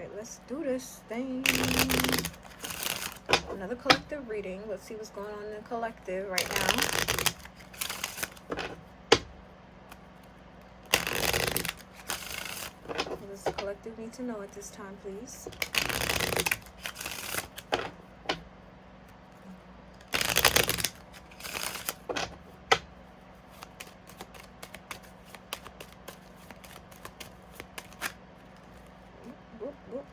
right, let's do this thing. Another collective reading. Let's see what's going on in the collective right now. What does the collective need to know at this time, please? Whoop, whoop.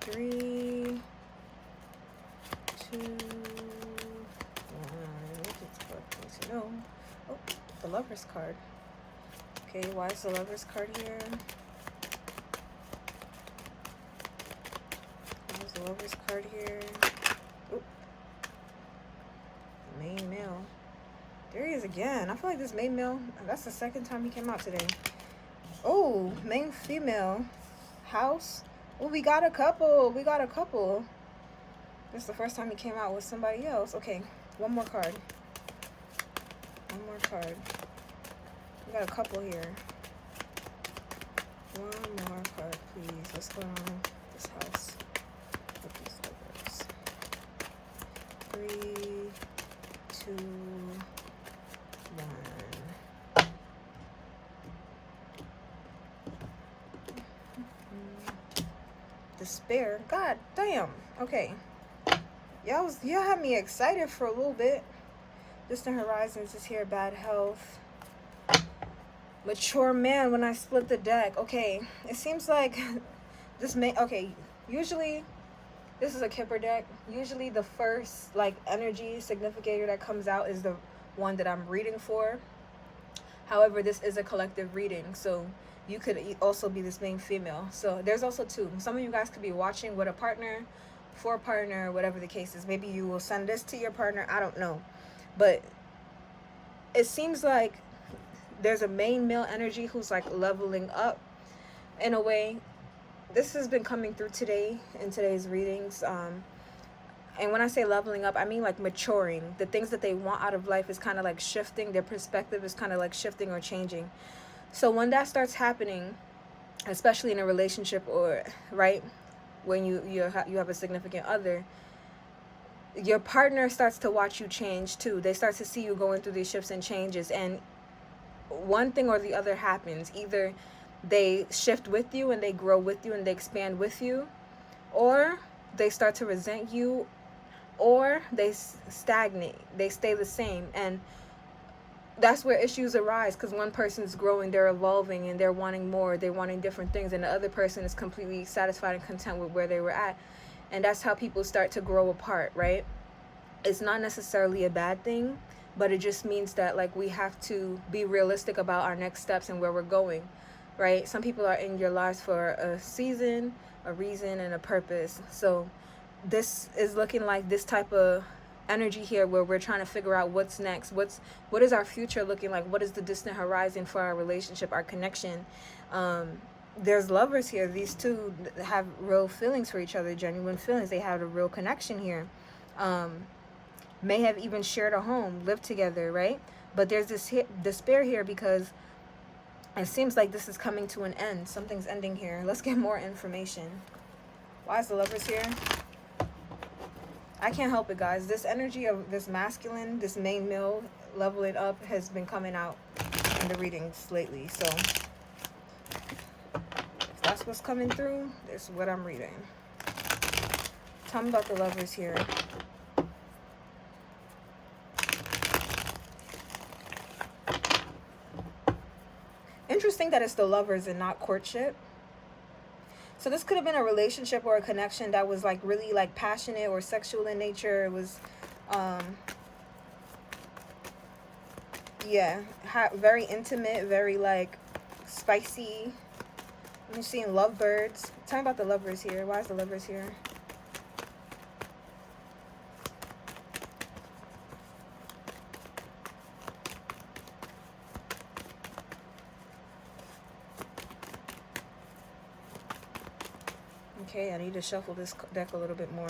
Three, two, one. What does the collective need to know? Oh, the Lover's card. Okay, why is the Lover's card here? Why is the Lover's card here? Oop. Main male. There he is again. I feel like this main male, that's the second time he came out today. Oh, main female. House. Oh, we got a couple. We got a couple. This is the first time he came out with somebody else. Okay, one more card. One more card. We got a couple here. One more card, please. What's going on in this house? With these Lovers. 3, 2, 1. Despair. God damn. Okay. Y'all had me excited for a little bit. Distant horizons is here. Bad health. Mature man when I split the deck. Okay. It seems like this may... Okay. Usually, this is a Kipper deck. Usually the first, like, energy significator that comes out is the one that I'm reading for. However, this is a collective reading. So... you could also be this main female. So there's also two. Some of you guys could be watching with a partner, for a partner, whatever the case is. Maybe you will send this to your partner. I don't know. But it seems like there's a main male energy who's like leveling up in a way. This has been coming through today in today's readings. And when I say leveling up, I mean like maturing. The things that they want out of life is kind of like shifting. Their perspective is kind of like shifting or changing. So when that starts happening, especially in a relationship or, right, when you have a significant other, your partner starts to watch you change too. They start to see you going through these shifts and changes. And one thing or the other happens. Either they shift with you and they grow with you and they expand with you, or they start to resent you, or they stagnate. They stay the same. And that's where issues arise, because one person's growing, they're evolving, and they're wanting more, they're wanting different things, and the other person is completely satisfied and content with where they were at. And that's how people start to grow apart, right? It's not necessarily a bad thing, but it just means that, like, we have to be realistic about our next steps and where we're going, right? Some people are in your lives for a season, a reason, and a purpose. So this is looking like this type of energy here where we're trying to figure out what's next. What is our future looking like? What is the distant horizon for our relationship, our connection? There's lovers here. These two have real feelings for each other, genuine feelings. They have a real connection here. May have even shared a home, lived together, right? But there's this despair here because it seems like this is coming to an end. Something's ending here. Let's get more information. Why is the Lovers here? I can't help it, guys. This energy of this masculine, this main male leveling up has been coming out in the readings lately. So if that's what's coming through, this is what I'm reading. Tell me about the Lovers here. Interesting that it's the Lovers and not courtship. So this could have been a relationship or a connection that was like really like passionate or sexual in nature. It was, yeah, very intimate, very like spicy. I'm seeing lovebirds. Tell me about the Lovers here. Why is the Lovers here? Okay, I need to shuffle this deck a little bit more.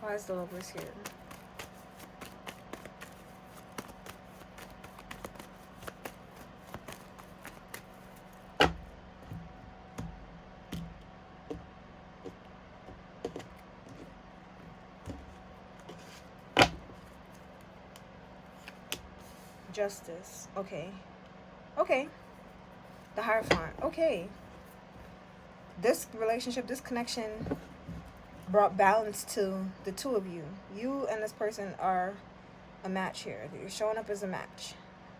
Why is the Lovers here? Justice. Okay. Okay. The Hierophant. Okay. This relationship, this connection brought balance to the two of you. You and this person are a match here. You're showing up as a match.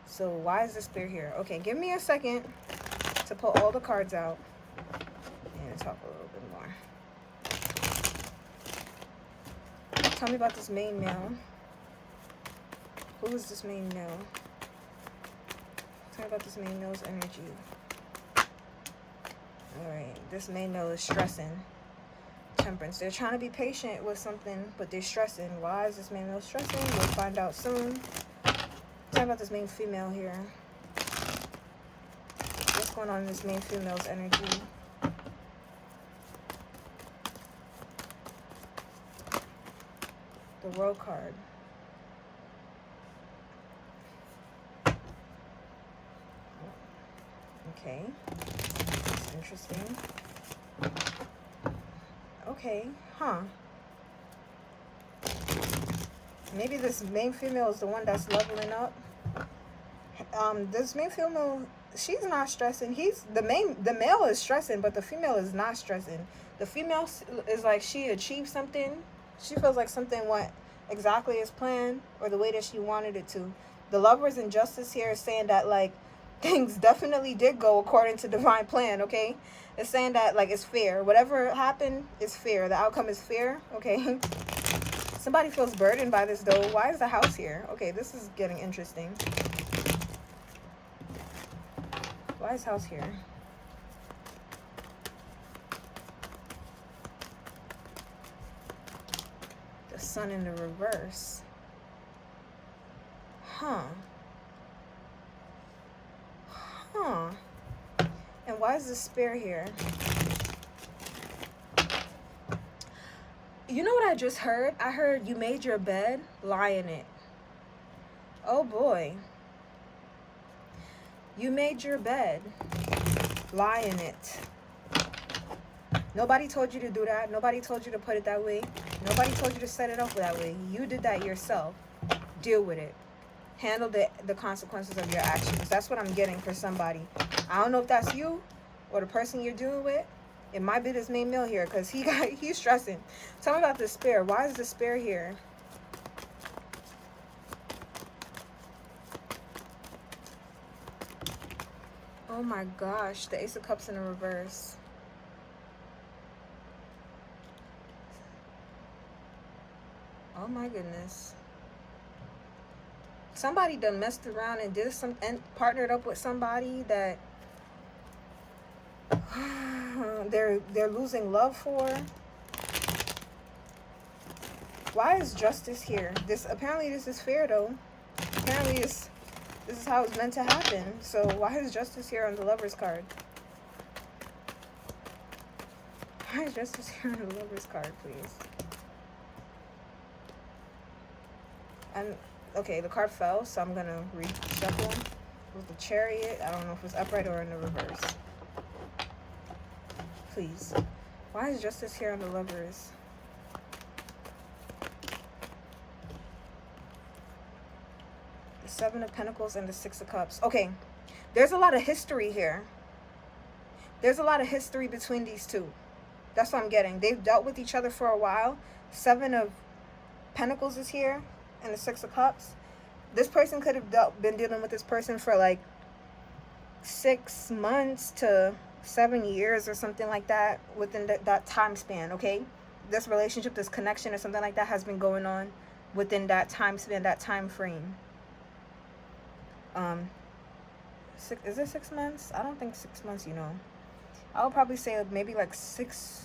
So why is this Spirit here? Okay, give me a second to pull all the cards out and talk a little bit more. Tell me about this main male. Who is this main male? Tell me about this main male's energy. Alright, this main male is stressing. Temperance. They're trying to be patient with something, but they're stressing. Why is this main male stressing? We'll find out soon. Tell me about this main female here. What's going on in this main female's energy? The World card. Okay. That's interesting. Okay. Huh. Maybe this main female is the one that's leveling up. This main female, she's not stressing. The male is stressing, but the female is not stressing. The female is like she achieved something. She feels like something went exactly as planned or the way that she wanted it to. The Lovers and Justice here is saying that like things definitely did go according to divine plan, okay? It's saying that like it's fair. Whatever happened is fair. The outcome is fair, okay? Somebody feels burdened by this though. Why is the House here? Okay, this is getting interesting. Why is House here? The Sun in the reverse. Huh. Huh. And why is the Spirit here? You know what I just heard? I heard you made your bed, lie in it. Oh boy. You made your bed, lie in it. Nobody told you to do that. Nobody told you to put it that way. Nobody told you to set it up that way. You did that yourself. Deal with it. Handle the consequences of your actions. That's what I'm getting for somebody. I don't know if that's you or the person you're dealing with. It might be this main male here because he's stressing. Tell me about the Spirit. Why is the Spirit here? Oh my gosh, the Ace of Cups in the reverse. Oh my goodness. Somebody done messed around and did some and partnered up with somebody that they're losing love for. Why is Justice here? Apparently this is fair though. Apparently this is how it's meant to happen. So why is Justice here on the Lovers card? Why is Justice here on the Lovers card, please? And okay, the card fell, so I'm gonna reshuffle. With the Chariot, I don't know if it's upright or in the reverse. Please. Why is Justice here on the Lovers? The Seven of Pentacles and the Six of Cups. Okay, there's a lot of history here. There's a lot of history between these two. That's what I'm getting. They've dealt with each other for a while. Seven of Pentacles is here and the Six of Cups. This person could have been dealing with this person for like 6 months to 7 years or something like that within that time span, okay? This relationship, this connection or something like that has been going on within that time span, that time frame. Is it 6 months? I don't think 6 months, you know. I would probably say maybe like 6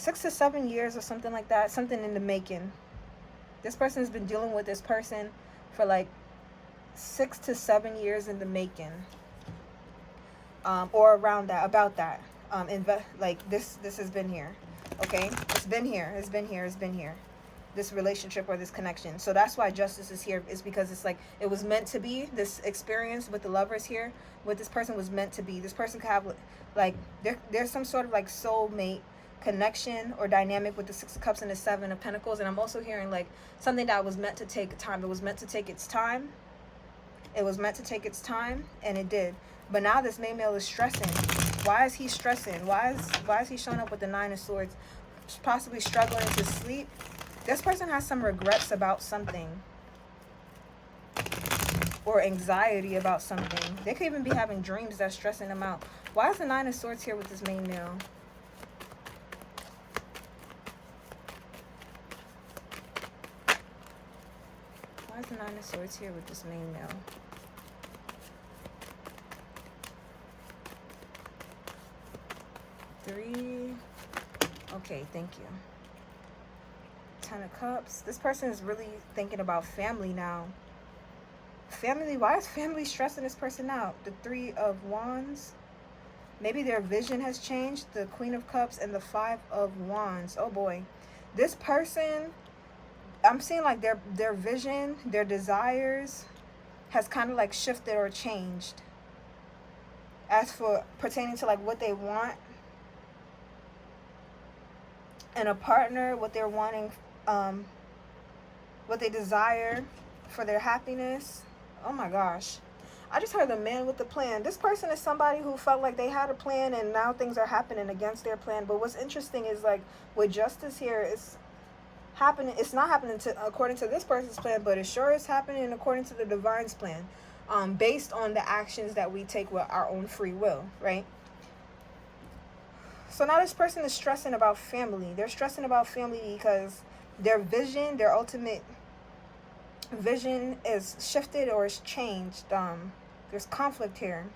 to 7 years or something like that. Something in the making. This person has been dealing with this person for like 6 to 7 years in the making. Or around that, about that. Like this has been here. okay? It's been here. It's been here. It's been here. This relationship or this connection. So that's why justice is here, is because it's like it was meant to be. This experience with the lovers here, with this person was meant to be. This person could have like there's some sort of like soulmate connection or dynamic with the Six of Cups and the Seven of Pentacles. And I'm also hearing like something that was meant to take time. It was meant to take its time. It was meant to take its time, and it did. But now this main male is stressing. Why is he stressing? Why is he showing up with the Nine of Swords? Possibly struggling to sleep. This person has some regrets about something. Or anxiety about something. They could even be having dreams that's stressing them out. Why is the Nine of Swords here with this main male? Why is the Nine of Swords here with this main male? Three. Okay, thank you. Ten of Cups. This person is really thinking about family now. Family. Why is family stressing this person out? The Three of Wands. Maybe their vision has changed. The Queen of Cups and the Five of Wands. Oh boy. This person, I'm seeing like their vision, their desires has kind of like shifted or changed. As for pertaining to like what they want and a partner, what they're wanting, what they desire for their happiness. Oh my gosh. I just heard the man with the plan. This person is somebody who felt like they had a plan and now things are happening against their plan. But what's interesting is like with justice here, it's happening. It's not happening according to this person's plan, but it sure is happening according to the divine's plan, based on the actions that we take with our own free will, right? So now this person is stressing about family. They're stressing about family because their vision, their ultimate vision is shifted or is changed. There's conflict here.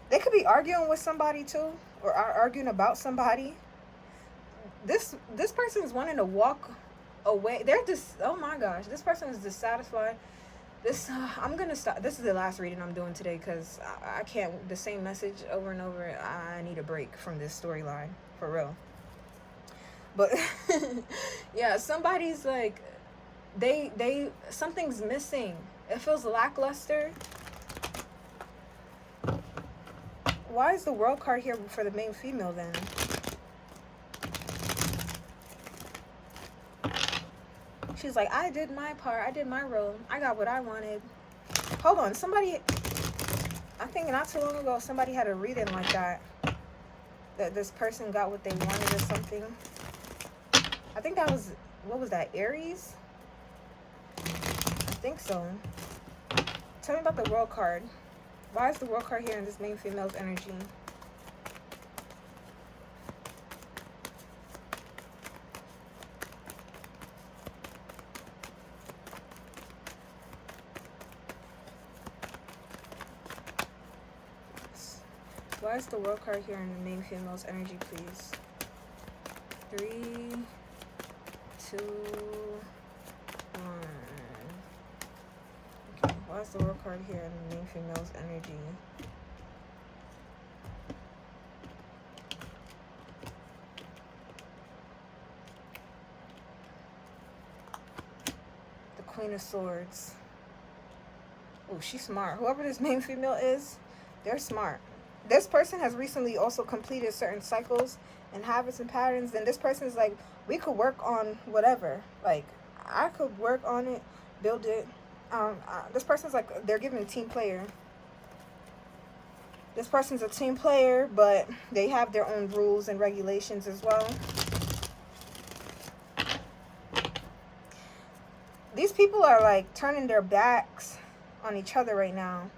They could be arguing with somebody too, or arguing about somebody. This person is wanting to walk away. They're just, oh my gosh, this person is dissatisfied. I'm gonna stop. This is the last reading I'm doing today because I can't, the same message over and over. I need a break from this storyline, for real. But yeah, somebody's like, they something's missing. It feels lackluster. Why is the World card here for the main female then? She's like, I did my part. I did my role. I got what I wanted. Hold on. Somebody, I think not too long ago, somebody had a reading like that. That this person got what they wanted or something. I think that was, what was that, Aries? I think so. Tell me about the World card. Why is the World card here in this main female's energy? Why is the World card here in the main female's energy, please? 3, 2, 1. Okay, why is the World card here in the main female's energy? The Queen of Swords. Oh, she's smart. Whoever this main female is, they're smart. This person has recently also completed certain cycles and habits and patterns. And this person is like, we could work on whatever. Like, I could work on it, build it. This person's like, they're giving a team player. This person's a team player, but they have their own rules and regulations as well. These people are like turning their backs on each other right now.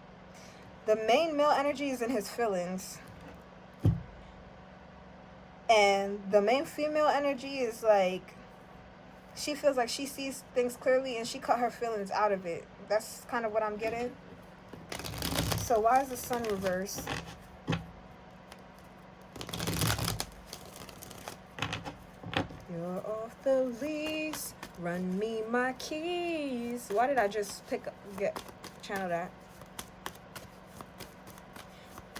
The main male energy is in his feelings. And the main female energy is like, she feels like she sees things clearly and she cut her feelings out of it. That's kind of what I'm getting. So why is the sun reversed? You're off the lease. Run me my keys. Why did I just channel that?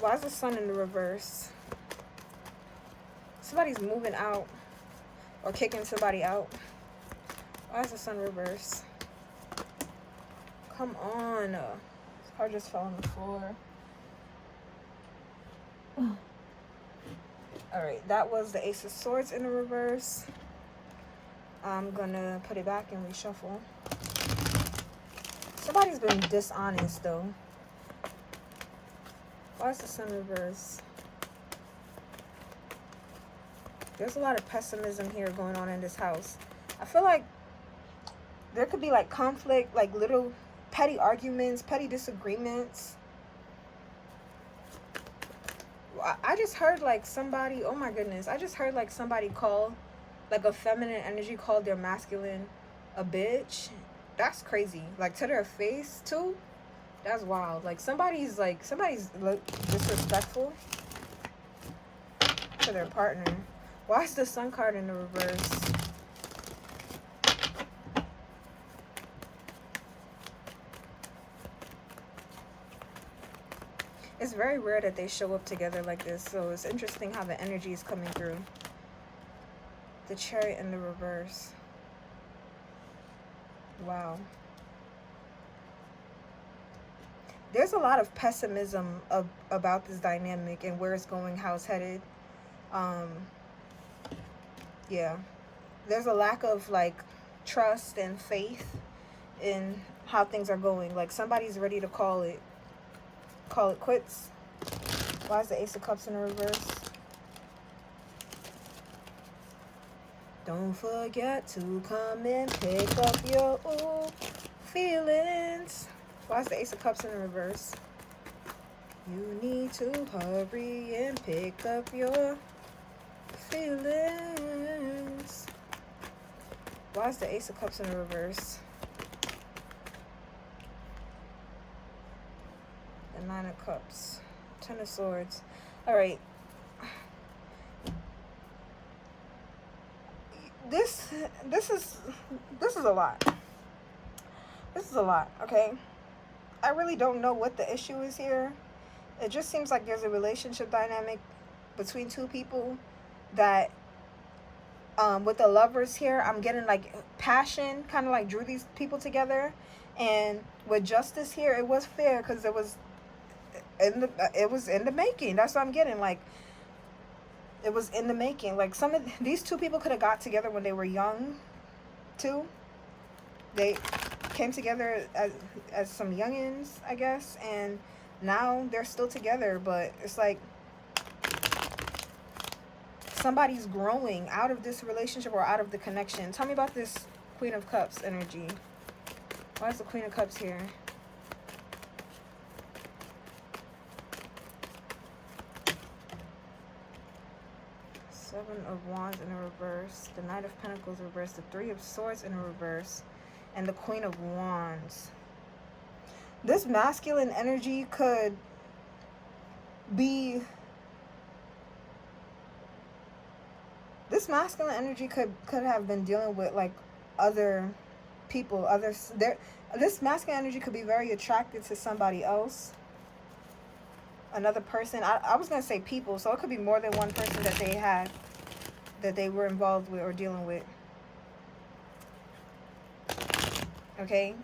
Why is the sun in the reverse? Somebody's moving out or kicking somebody out. Why is the sun reversed? Come on. This car just fell on the floor. Alright, that was the Ace of Swords in the reverse. I'm gonna put it back and reshuffle. Somebody's been dishonest though. Why is the sun reversed? There's a lot of pessimism here going on in this house. I feel like there could be like conflict, like little petty arguments, petty disagreements. I just heard like somebody, oh my goodness, I just heard like somebody call, like a feminine energy called their masculine a bitch. That's crazy. Like to their face too. That's wild. Like somebody's disrespectful to their partner. Why is the sun card in the reverse? It's very rare that they show up together like this, so it's interesting how the energy is coming through. The Chariot in the reverse. Wow. There's a lot of pessimism about this dynamic and where it's going, how it's headed. Yeah. There's a lack of like trust and faith in how things are going. Like somebody's ready to call it quits. Why is the Ace of Cups in the reverse? Don't forget to come and pick up your feelings. Why is the Ace of Cups in the reverse? You need to hurry and pick up your feelings. Why is the Ace of Cups in the reverse? The Nine of Cups. Ten of Swords. Alright. This is a lot. This is a lot, okay? I really don't know what the issue is here. It just seems like there's a relationship dynamic between two people that with the Lovers here, I'm getting like passion kind of like drew these people together, and with Justice here, it was fair because it was in the making. That's what I'm getting. Like it was in the making. Like these two people could have got together when they were young too. They came together as some youngins, I guess, and now they're still together, but it's like somebody's growing out of this relationship or out of the connection. Tell me about this Queen of Cups energy. Why is the Queen of Cups here? Seven of Wands in a reverse. The Knight of Pentacles reverse. The Three of Swords in a reverse. And the Queen of Wands. This masculine energy could be... This masculine energy could have been dealing with like other people, this masculine energy could be very attracted to somebody else, another person. I was gonna say people, so it could be more than one person that they were involved with or dealing with. Okay.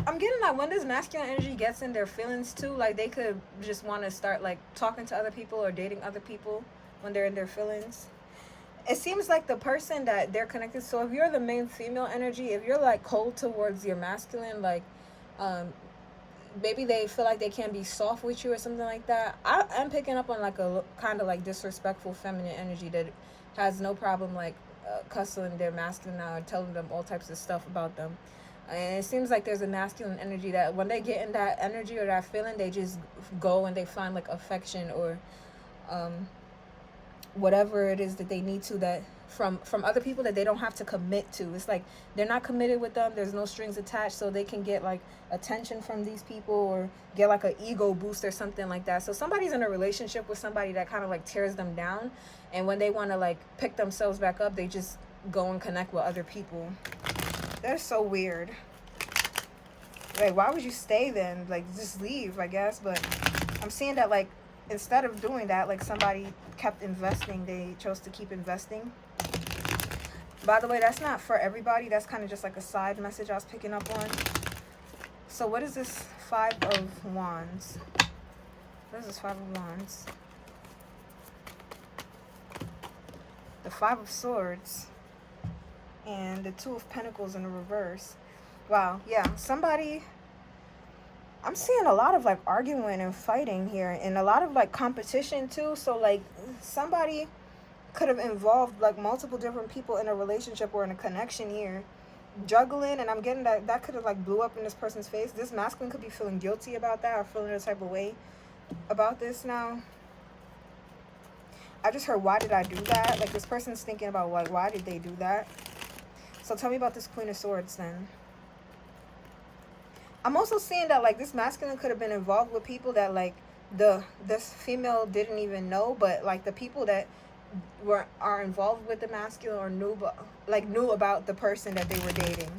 I'm getting like when this masculine energy gets in their feelings too, like they could just want to start like talking to other people or dating other people when they're in their feelings. It seems like the person that they're connected, so if you're the main female energy, if you're like cold towards your masculine, like maybe they feel like they can be soft with you or something like that. I'm picking up on like a kind of like disrespectful feminine energy that has no problem like cussing their masculine out and telling them all types of stuff about them. And it seems like there's a masculine energy that when they get in that energy or that feeling, they just go and they find like affection or whatever it is that they need to, that from other people that they don't have to commit to. It's like they're not committed with them. There's no strings attached, so they can get like attention from these people or get like an ego boost or something like that. So somebody's in a relationship with somebody that kind of like tears them down, and when they want to like pick themselves back up, they just go and connect with other people. That's so weird. Like, why would you stay then? Like, just leave, I guess. But I'm seeing that, like, instead of doing that, like somebody kept investing, they chose to keep investing. By the way, that's not for everybody. That's kind of just like a side message I was picking up on. So what is this Five of Wands? What is this Five of Wands? The Five of Swords. And the Two of Pentacles in the reverse. Wow, yeah. Somebody... I'm seeing a lot of like arguing and fighting here. And a lot of like competition too. So like somebody could have involved like multiple different people in a relationship or in a connection here. Juggling, and I'm getting that could have like blew up in this person's face. This masculine could be feeling guilty about that or feeling a type of way about this now. I just heard, why did I do that? Like this person's thinking about like, why did they do that? So tell me about this Queen of Swords then. I'm also seeing that like this masculine could have been involved with people that like this female didn't even know, but like the people that are involved with the masculine or knew about the person that they were dating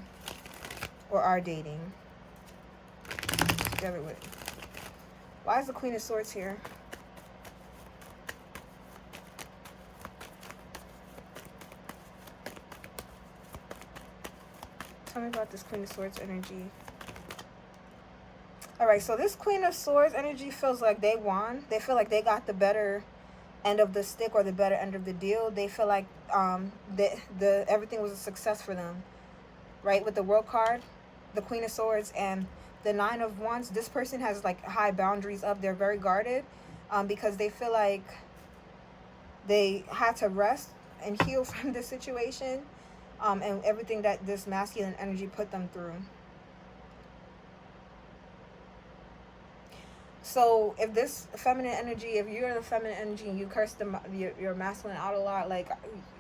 or are dating together with. Why is the Queen of Swords here? Tell me about this Queen of Swords energy. All right, so this Queen of Swords energy feels like they won. They feel like they got the better end of the stick or the better end of the deal. They feel like everything was a success for them, right? With the World card, the Queen of Swords, and the Nine of Wands. This person has like high boundaries up. They're very guarded because they feel like they had to rest and heal from this situation and everything that this masculine energy put them through. So if this feminine energy, if you're in the feminine energy and you curse your masculine out a lot, like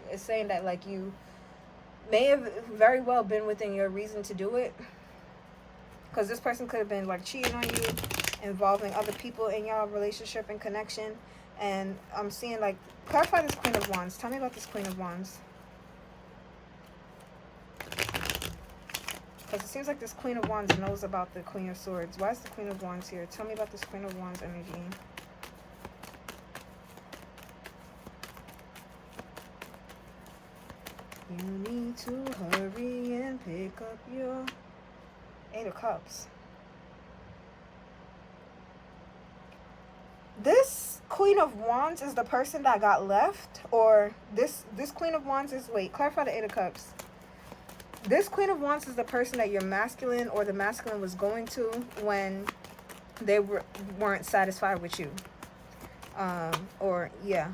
it's saying that like you may have very well been within your reason to do it. Because this person could have been like cheating on you, involving other people in your relationship and connection. And I'm seeing like, clarify this Queen of Wands. Tell me about this Queen of Wands. Because it seems like this Queen of Wands knows about the Queen of Swords. Why is the Queen of Wands here? Tell me about this Queen of Wands energy. You need to hurry and pick up your Eight of Cups. This Queen of Wands is the person that got left, or this Queen of Wands is, wait, clarify the Eight of Cups. This Queen of Wands is the person that your masculine or the masculine was going to when they weren't satisfied with you. Or, yeah.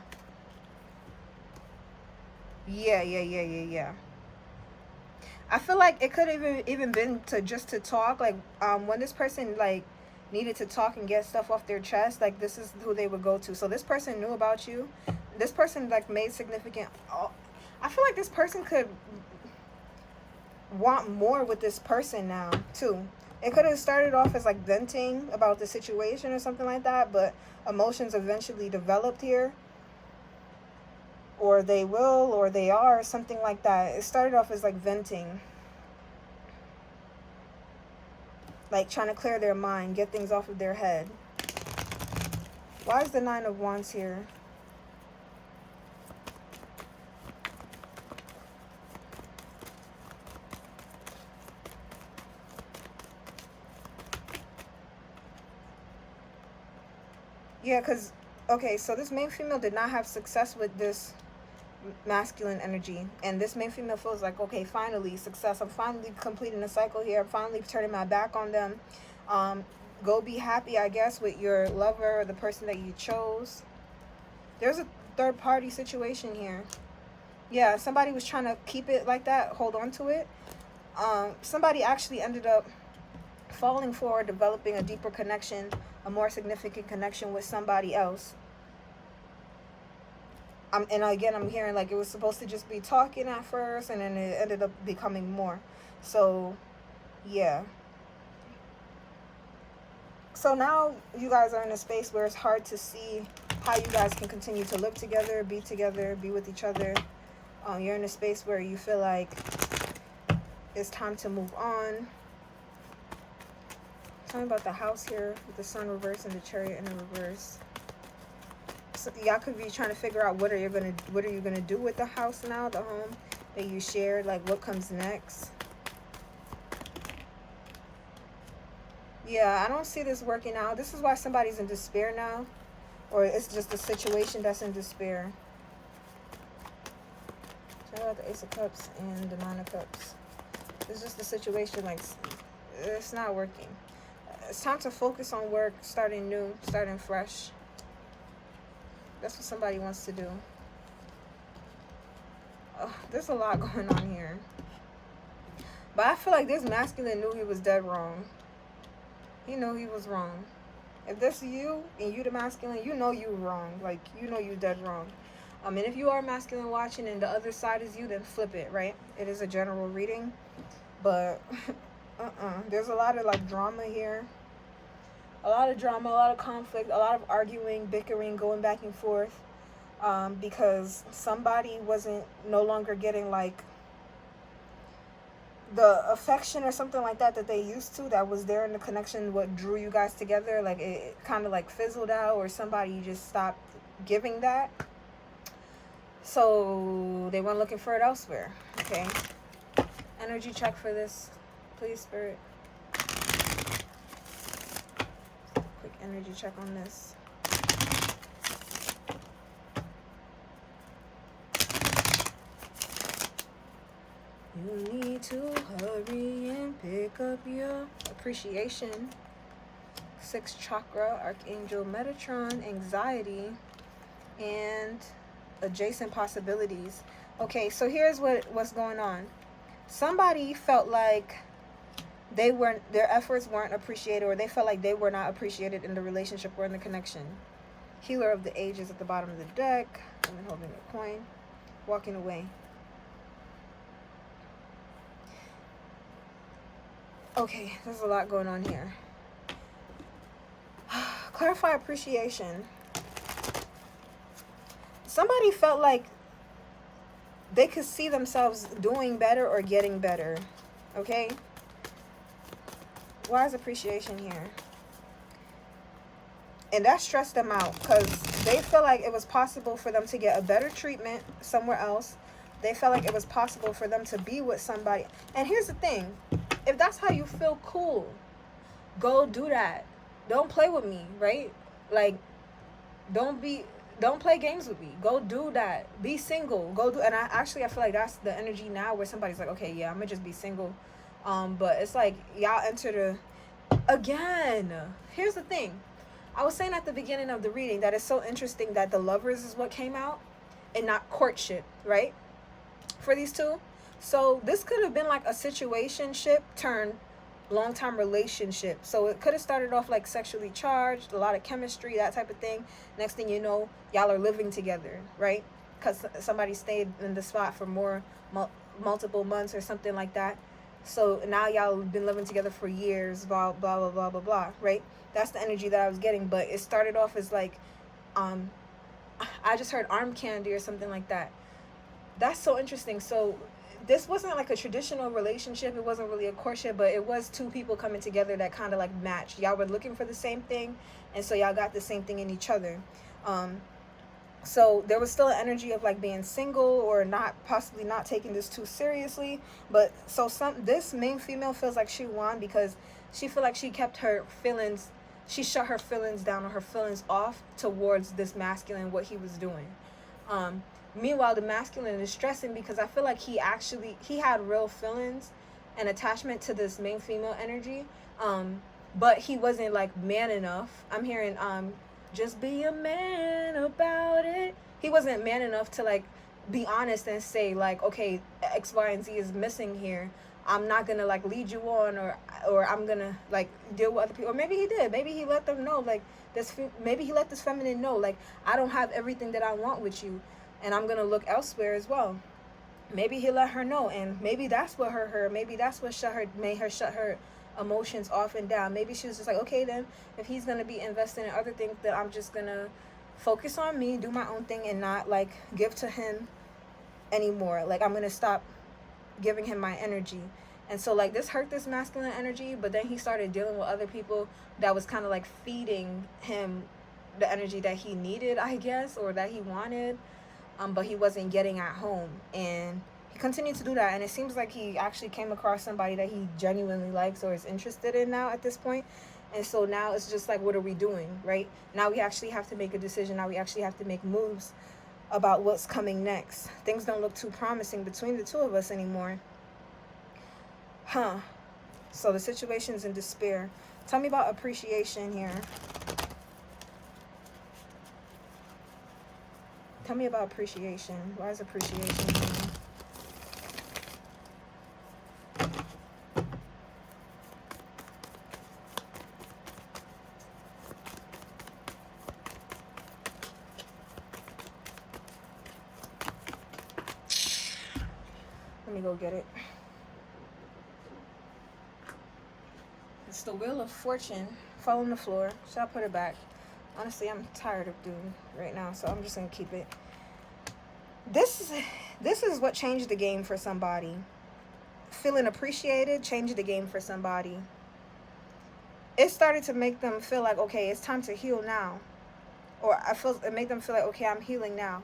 Yeah. I feel like it could have even been to talk. Like, when this person, like, needed to talk and get stuff off their chest, like, this is who they would go to. So this person knew about you. This person, like, made significant... I feel like this person could... want more with this person now too. It could have started off as like venting about the situation or something like that, but emotions eventually developed here, or they will, or they are, something like that. It started off as like venting, like trying to clear their mind, get things off of their head. Why is the Nine of Wands here? Yeah, because, okay, so this main female did not have success with this masculine energy. And this main female feels like, okay, finally, success. I'm finally completing the cycle here. I'm finally turning my back on them. Go be happy, I guess, with your lover or the person that you chose. There's a third-party situation here. Yeah, somebody was trying to keep it like that, hold on to it. Somebody actually ended up falling for, developing a deeper connection, a more significant connection with somebody else. And again, I'm hearing like it was supposed to just be talking at first, and then it ended up becoming more. So, yeah. So now you guys are in a space where it's hard to see how you guys can continue to live together, be with each other. You're in a space where you feel like it's time to move on. Tell me about the House here with the Sun reverse and the Chariot in the reverse. y'all could be trying to figure out what are you gonna do with the house now, the home that you shared. Like, what comes next? Yeah, I don't see this working out. This is why somebody's in despair now, or it's just a situation that's in despair. Shout out the Ace of Cups and the Nine of Cups. It's just a situation like it's not working. It's time to focus on work, starting new, starting fresh. That's what somebody wants to do. Oh, there's a lot going on here. But I feel like this masculine knew he was dead wrong. He knew he was wrong. If this is you and you the masculine, you know you wrong. Like, you know you dead wrong. And if you are masculine watching and the other side is you, then flip it, right? It is a general reading. But, there's a lot of, like, drama here. A lot of drama, a lot of conflict, a lot of arguing, bickering, going back and forth. Because somebody wasn't no longer getting, like, the affection or something like that they used to, that was there in the connection, what drew you guys together. Like, it kind of, like, fizzled out, or somebody just stopped giving that. So they went looking for it elsewhere. Okay. Energy check for this, please, Spirit. Quick energy check on this. You need to hurry and pick up your appreciation. 6th chakra, Archangel Metatron, anxiety, and adjacent possibilities. Okay, so here's what's going on. Somebody felt like their efforts weren't appreciated, or they felt like they were not appreciated in the relationship or in the connection. Healer of the Ages at the bottom of the deck. Woman holding a coin. Walking away. Okay, there's a lot going on here. Clarify appreciation. Somebody felt like they could see themselves doing better or getting better. Okay? Why is appreciation here? And that stressed them out, because they feel like it was possible for them to get a better treatment somewhere else. They felt like it was possible for them to be with somebody. And here's the thing. If that's how you feel, cool. Go do that. Don't play with me, right? Like, don't play games with me. Go do that. Be single. Go do. And I feel like that's the energy now, where somebody's like, okay, yeah, I'm gonna just be single. But it's like, y'all enter again. Here's the thing. I was saying at the beginning of the reading that it's so interesting that the Lovers is what came out and not courtship, right? For these two. So this could have been like a situationship turned long-term relationship. So it could have started off like sexually charged, a lot of chemistry, that type of thing. Next thing you know, y'all are living together, right? Because somebody stayed in the spot for multiple months or something like that. So now y'all been living together for years, blah, blah, blah, blah, blah, blah, right? That's the energy that I was getting. But it started off as like, I just heard arm candy or something like that. That's so interesting. So this wasn't like a traditional relationship. It wasn't really a courtship, but it was two people coming together that kind of like matched. Y'all were looking for the same thing, and so y'all got the same thing in each other. So there was still an energy of like being single, or possibly not taking this too seriously. But so this main female feels like she won, because she feel like she kept her feelings, she shut her feelings down, or her feelings off towards this masculine, what he was doing. Meanwhile, the masculine is stressing, because I feel like he had real feelings and attachment to this main female energy. But he wasn't like man enough. I'm hearing, just be a man about it. He wasn't man enough to like be honest and say like, okay, X, Y, and Z is missing here. I'm not gonna like lead you on, or I'm gonna like deal with other people. Or maybe he did. Maybe he let them know like this. Maybe he let this feminine know like, I don't have everything that I want with you, and I'm gonna look elsewhere as well. Maybe he let her know, and maybe that's what hurt her. Maybe that's what made her shut her emotions off and down. Maybe she was just like, okay, then if he's gonna be investing in other things, then I'm just gonna focus on me, do my own thing, and not like give to him anymore. Like, I'm gonna stop giving him my energy. And so like this hurt this masculine energy, but then he started dealing with other people that was kind of like feeding him the energy that he needed, I guess, or that he wanted, but he wasn't getting at home. And he continued to do that, and it seems like he actually came across somebody that he genuinely likes or is interested in now at this point. And so now it's just like, what are we doing, right? Now we actually have to make a decision. Now we actually have to make moves about what's coming next. Things don't look too promising between the two of us anymore. So the situation's in despair. Tell me about appreciation here. Tell me about appreciation. Why is appreciation here? Let me go get it. It's the Wheel of Fortune. Fall on the floor. Should I put it back? Honestly, I'm tired of doing right now, so I'm just going to keep it. This is what changed the game for somebody. Feeling appreciated changed the game for somebody. It started to make them feel like, okay, it's time to heal now. Or it made them feel like, okay, I'm healing now.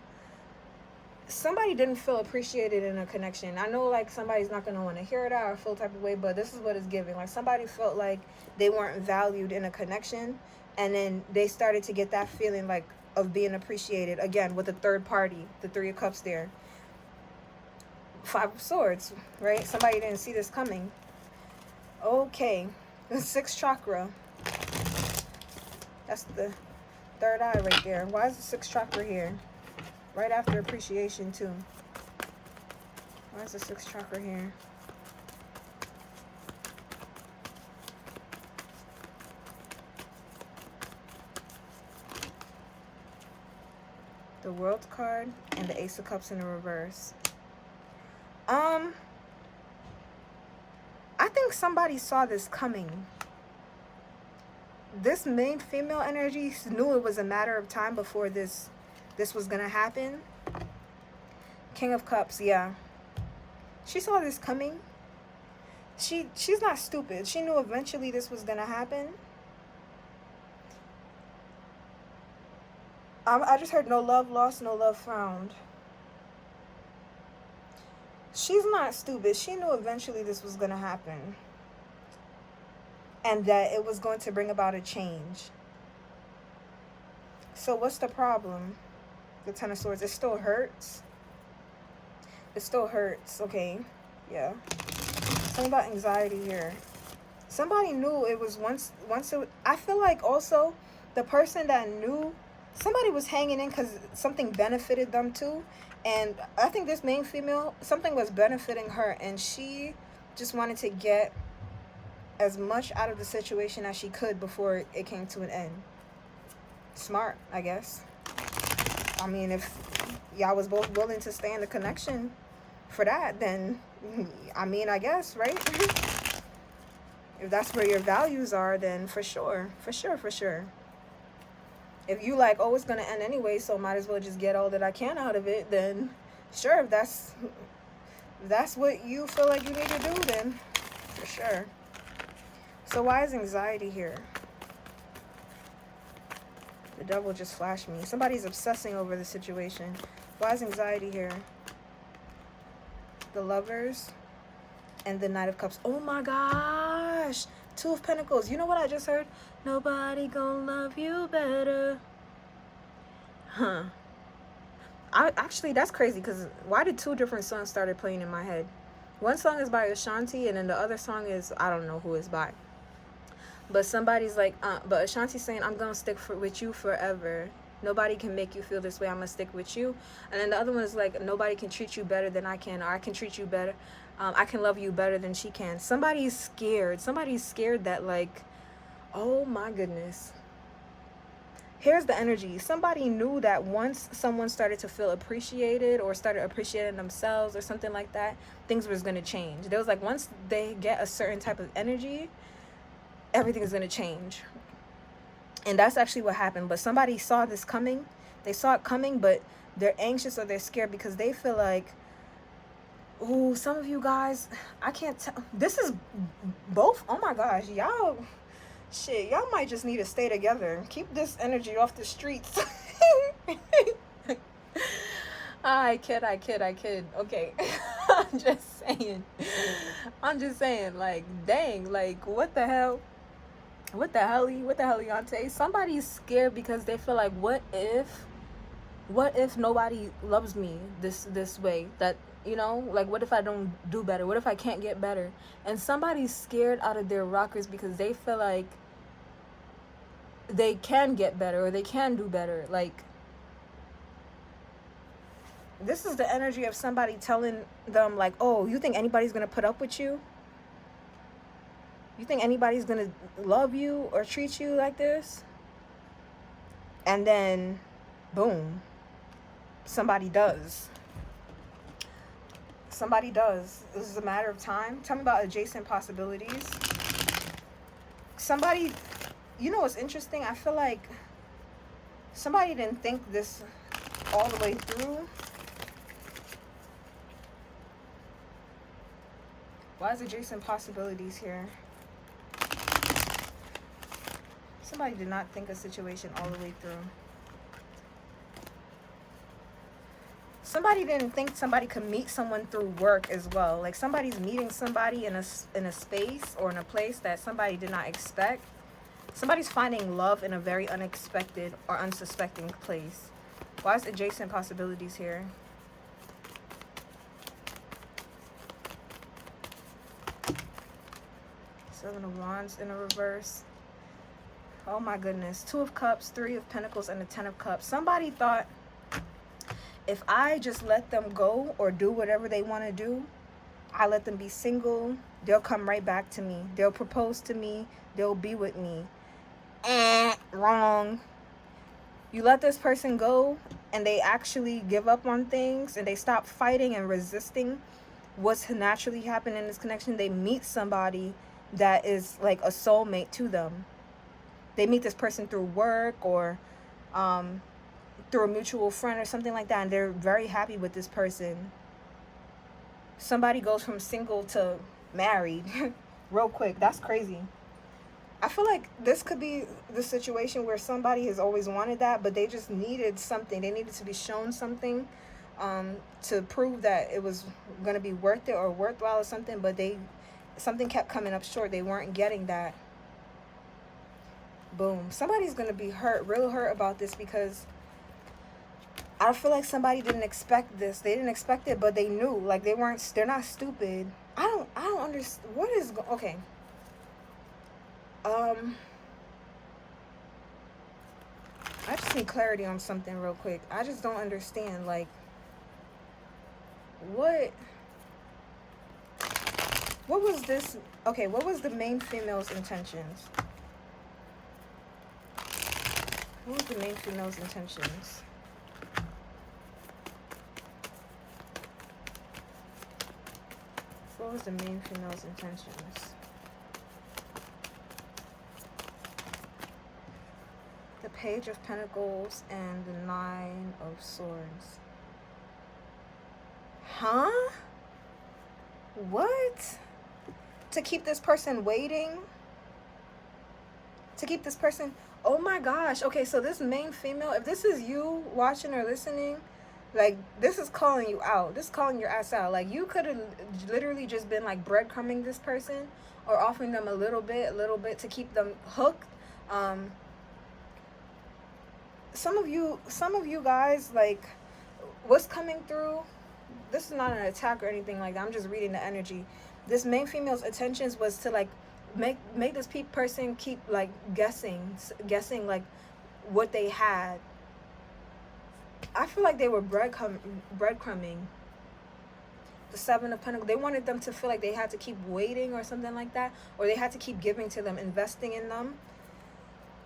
Somebody didn't feel appreciated in a connection. I know, like, somebody's not going to want to hear that or feel type of way, but this is what it's giving. Like, somebody felt like they weren't valued in a connection, and then they started to get that feeling, like, of being appreciated, again, with a third party, the Three of Cups there. Five of Swords, right? Somebody didn't see this coming. Okay. The sixth chakra. That's the third eye right there. Why is the sixth chakra here? Right after appreciation, too. Why is the sixth chakra here? The World card and the Ace of Cups in the reverse. I think somebody saw this coming. This main female energy knew it was a matter of time before this was going to happen. King of Cups, yeah. She saw this coming. She's not stupid. She knew eventually this was going to happen. I just heard no love lost, no love found. She's not stupid. She knew eventually this was going to happen. And that it was going to bring about a change. So what's the problem? The Ten of Swords. It still hurts. It still hurts. Okay. Yeah. Something about anxiety here. Somebody knew it was once it, I feel like also the person that knew, somebody was hanging in because something benefited them too. And I think this main female, something was benefiting her, and she just wanted to get as much out of the situation as she could before it came to an end. Smart, I guess. I mean, if y'all was both willing to stay in the connection for that, then, I mean, I guess, right? If that's where your values are, then for sure. If you like, oh, it's going to end anyway, so might as well just get all that I can out of it, then sure, if that's what you feel like you need to do, then for sure. So why is anxiety here? The devil just flashed me. Somebody's obsessing over the situation. Why is anxiety here? The Lovers and the Knight of Cups. Oh my gosh. Two of Pentacles. You know what I just heard? Nobody gonna love you better. Actually, that's crazy, because why did two different songs started playing in my head? One song is by Ashanti, and then the other song is, I don't know who it's by. But somebody's like, but Ashanti's saying, I'm going to stick with you forever. Nobody can make you feel this way. I'm going to stick with you. And then the other one is like, nobody can treat you better than I can, or I can treat you better. I can love you better than she can. Somebody's scared. Somebody's scared that, like, oh my goodness. Here's the energy. Somebody knew that once someone started to feel appreciated or started appreciating themselves or something like that, things was going to change. There was like, once they get a certain type of energy, everything is going to change. And that's actually what happened. But somebody saw this coming. They saw it coming, but they're anxious or they're scared because they feel like, ooh, some of you guys, I can't tell. This is both. Oh my gosh, y'all Shit, y'all might just need to stay together. Keep this energy off the streets. I kid. Okay. I'm just saying, like, dang, like, what the hell? What the hell, Yante? Somebody's scared because they feel like, what if nobody loves me this way? That, you know, like, what if I don't do better? What if I can't get better? And somebody's scared out of their rockers because they feel like they can get better or they can do better. Like, this is the energy of somebody telling them, like, oh, you think anybody's gonna put up with you? You think anybody's gonna love you or treat you like this? And then, boom, somebody does. Somebody does. This is a matter of time. Tell me about adjacent possibilities. Somebody, you know what's interesting? I feel like somebody didn't think this all the way through. Why is adjacent possibilities here? Somebody did not think a situation all the way through. Somebody didn't think somebody could meet someone through work as well. Like, somebody's meeting somebody in a space or in a place that somebody did not expect. Somebody's finding love in a very unexpected or unsuspecting place. Why is adjacent possibilities here? Seven of Wands in a reverse. Oh my goodness. Two of Cups, Three of Pentacles, and the Ten of Cups. Somebody thought, if I just let them go or do whatever they want to do, I let them be single, they'll come right back to me. They'll propose to me. They'll be with me. Wrong. You let this person go and they actually give up on things and they stop fighting and resisting what's naturally happening in this connection. They meet somebody that is like a soulmate to them. They meet this person through work or through a mutual friend or something like that, and they're very happy with this person. Somebody goes from single to married real quick. That's crazy. I feel like this could be the situation where somebody has always wanted that, but they just needed something. They needed to be shown something to prove that it was going to be worth it or worthwhile or something, but something kept coming up short. They weren't getting that. Boom. Somebody's going to be real hurt about this, because I feel like somebody didn't expect this. They didn't expect it, but they knew. Like, they're not stupid. I don't understand. What is, okay. I just need clarity on something real quick. I just don't understand. Like, what was this? Okay, what was the main female's intentions? What was the main female's intentions? What was the main female's intentions? The Page of Pentacles and the Nine of Swords. Huh? What? To keep this person waiting? To keep this person... Oh my gosh. Okay, so this main female, if this is you watching or listening, like, this is calling you out. This is calling your ass out. Like, you could have literally just been, like, breadcrumbing this person or offering them a little bit to keep them hooked. Some of you guys, like, what's coming through, this is not an attack or anything like that. I'm just reading the energy. This main female's intentions was to, like, make this person keep, like, guessing like what they had. I feel like they were breadcrumbing. The Seven of Pentacles, they wanted them to feel like they had to keep waiting or something like that, or they had to keep giving to them, investing in them.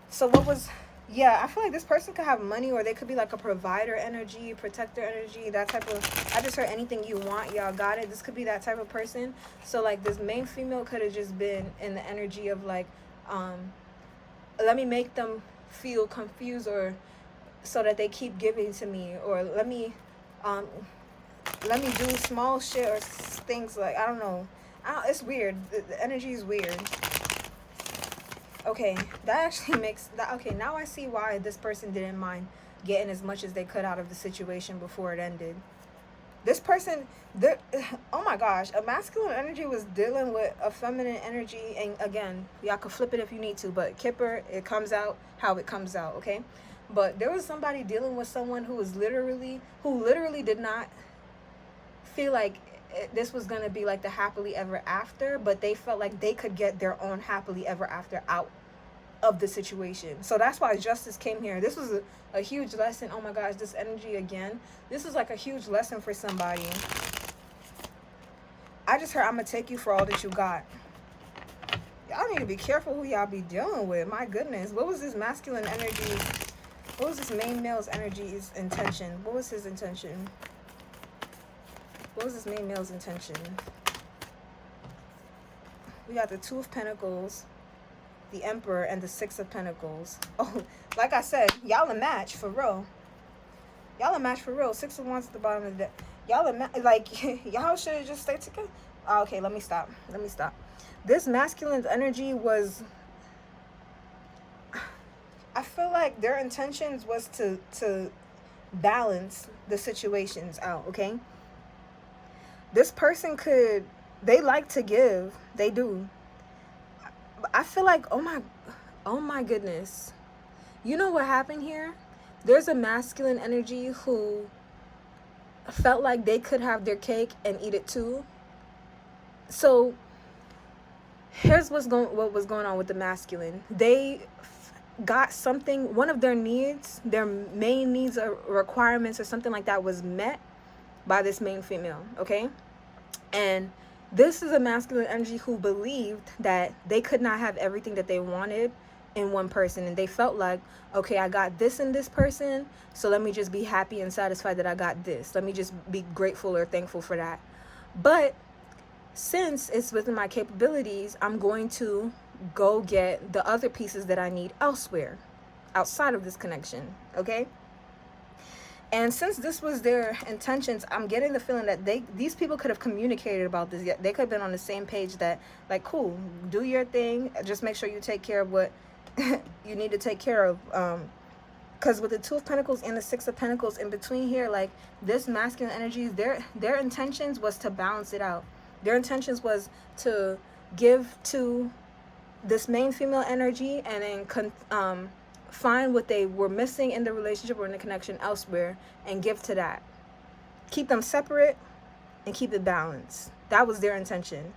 So what was... Yeah, I feel like this person could have money, or they could be like a provider energy, protector energy, that type of... I just heard anything you want, y'all got it. This could be that type of person. So, like, this main female could have just been in the energy of, like, let me make them feel confused, or so that they keep giving to me, or let me do small shit or things, like, I don't know. It's weird. The energy is weird. Okay, that actually makes that okay. Now I see why this person didn't mind getting as much as they could out of the situation before it ended. This person, the oh my gosh, a masculine energy was dealing with a feminine energy, and again, y'all can flip it if you need to, but Kipper, it comes out how it comes out, okay? But there was somebody dealing with someone who literally did not feel like this was gonna be like the happily ever after, but they felt like they could get their own happily ever after out of the situation. So that's why justice came here. This was a huge lesson. Oh my gosh, this energy again. This is like a huge lesson for somebody. I just heard I'm gonna take you for all that you got. Y'all need to be careful who y'all be dealing with. My goodness. What was this masculine energy? What was this main male's energy's intention? What was his intention? What was this main male's intention? We got the Two of Pentacles, the Emperor, and the Six of Pentacles. Oh, like I said, y'all a match for real. Y'all a match for real. Six of Wands at the bottom of the deck. Y'all like y'all should have just stayed together. Oh, okay, let me stop. This masculine energy was, I feel like their intentions was to balance the situations out, okay? This person they like to give. They do. I feel like, oh my goodness. You know what happened here? There's a masculine energy who felt like they could have their cake and eat it too. So here's what was going on with the masculine. They got something, one of their needs, their main needs or requirements or something like that was met by this main female, okay? And this is a masculine energy who believed that they could not have everything that they wanted in one person. And they felt like, okay, I got this in this person, so let me just be happy and satisfied that I got this. Let me just be grateful or thankful for that. But since it's within my capabilities, I'm going to go get the other pieces that I need elsewhere, outside of this connection, okay? And since this was their intentions, I'm getting the feeling that these people could have communicated about this. They could have been on the same page that, like, cool, do your thing. Just make sure you take care of what you need to take care of. Because with the Two of Pentacles and the Six of Pentacles in between here, like, this masculine energy, their intentions was to balance it out. Their intentions was to give to this main female energy and then find what they were missing in the relationship or in the connection elsewhere and give to that. Keep them separate and keep it balanced. That was their intention.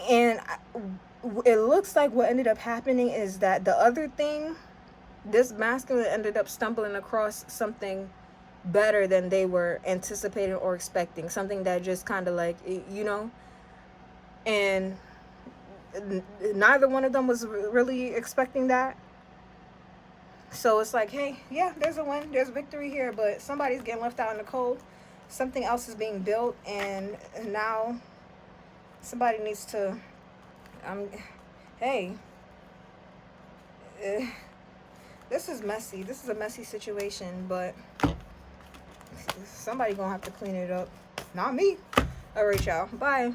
And it looks like what ended up happening is that the other thing, this masculine ended up stumbling across something better than they were anticipating or expecting. Something that just kind of like, you know, and neither one of them was really expecting that. So it's like, hey, yeah, there's a win, there's victory here, but somebody's getting left out in the cold. Something else is being built, and now somebody needs to hey, this is messy. This is a messy situation, but somebody gonna have to clean it up. Not me. All right, y'all, bye.